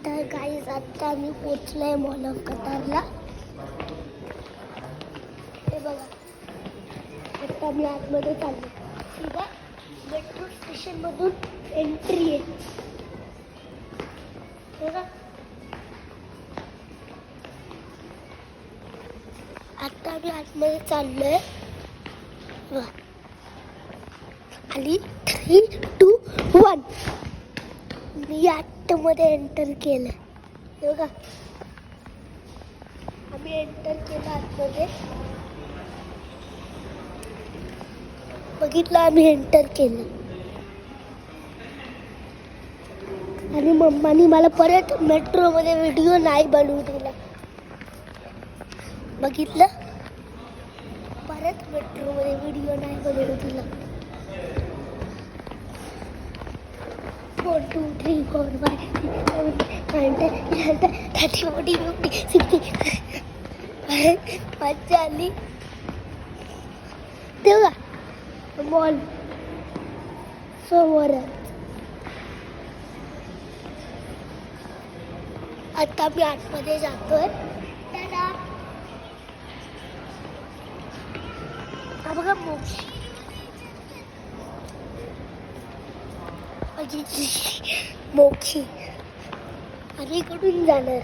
तर गाईज आता आम्ही पोचलोय मॉल ऑफ कतारला. हे बघा, आता आम्ही आतमध्ये चाललो. ठीक आहे, मेट्रो स्टेशन मधून एंट्री आहे. बघा, आता आम्ही आतमध्ये चाललोय. आणि 3, 2, 1 मी आतमध्ये एंटर केलं. बघा, आम्ही एंटर केलं आतमध्ये. बघितलं, आम्ही एंटर केलं आणि मम्मानी मला परत मेट्रोमध्ये व्हिडिओ नाही बनवू दिला. बघितलं, परत मेट्रोमध्ये व्हिडिओ नाही बनवू दिला. 4, 2, 3, 4, 5, 6, 7, 8, 9, 10, 11, 12, 13, 14, 15, 16. मजा आली. तेव्हा मॉल समोरच. आता मी आतमध्ये जातोय. हा बघा, मोक्षी. मोक्षी आणि इकडून जाणार.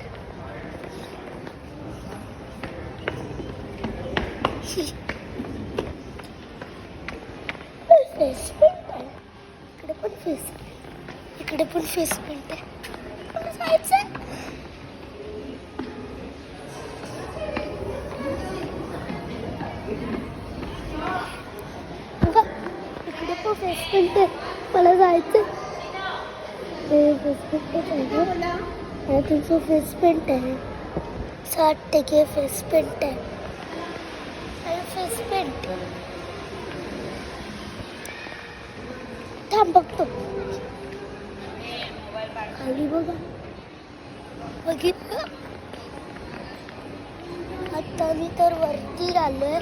फेसपेंट आहे इकडे, पण इकडे पण फेसपेंट आहे. जायचं बघा, इकडे पण फेसपेंट आहे. मला जायचं. तुमचं फेस पेंट आहे. 60% फेस पेंट आहे. फेस पेंट थांब बघतो. खाली बघा, बघितलं. आता मी तर वरती आलोय.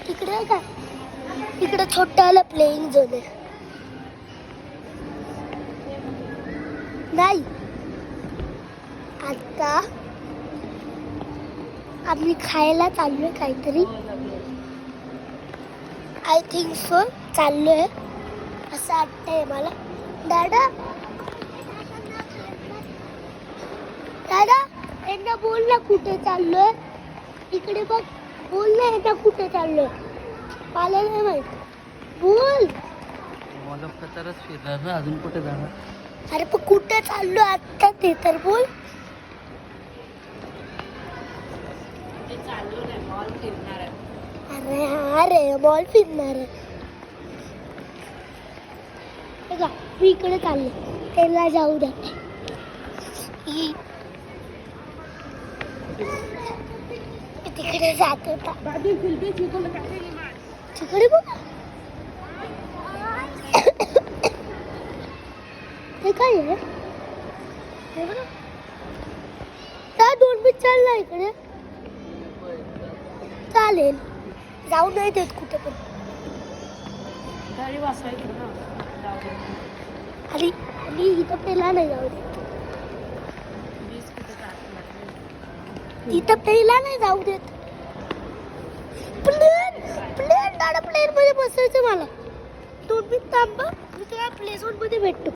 तिकडे का, इकडे छोटाला प्लेइंग झोन आहे. नाही, आता आम्ही खायला चाललोय काहीतरी. आय थिंक सो चाललोय असं वाटतंय मला. दादा, दादा, यांना बोल ना कुठे चाललोय. इकडे बघ, बोल ना यांना कुठे चाललोय. मला नाही माहित. बोल. मॉल ऑफ कतारच फिरणार ना, अजून कुठे जाणार. अरे पण कुठे चाललो आता ते तर बोल. मॉल फिरणार आहे. अरे हा रे, मॉल फिरणार आहे. बघा, मी इकडे चाललो. त्याला जाऊ द्या. तिकडे जात होता. तिकडे बघा, हे काय आहे. त्या 2 मिनिट चालला इकडे. चालेल, जाऊ नाही देत कुठे पण. आणि इथं पहिला नाही जाऊ देत. इथं पहिला नाही जाऊ देत. प्लेन प्लेन दादा, प्लेन मध्ये बसायचं मला. 2 मिनिट थांबा, मी तुला प्ले झोन मध्ये भेटतो.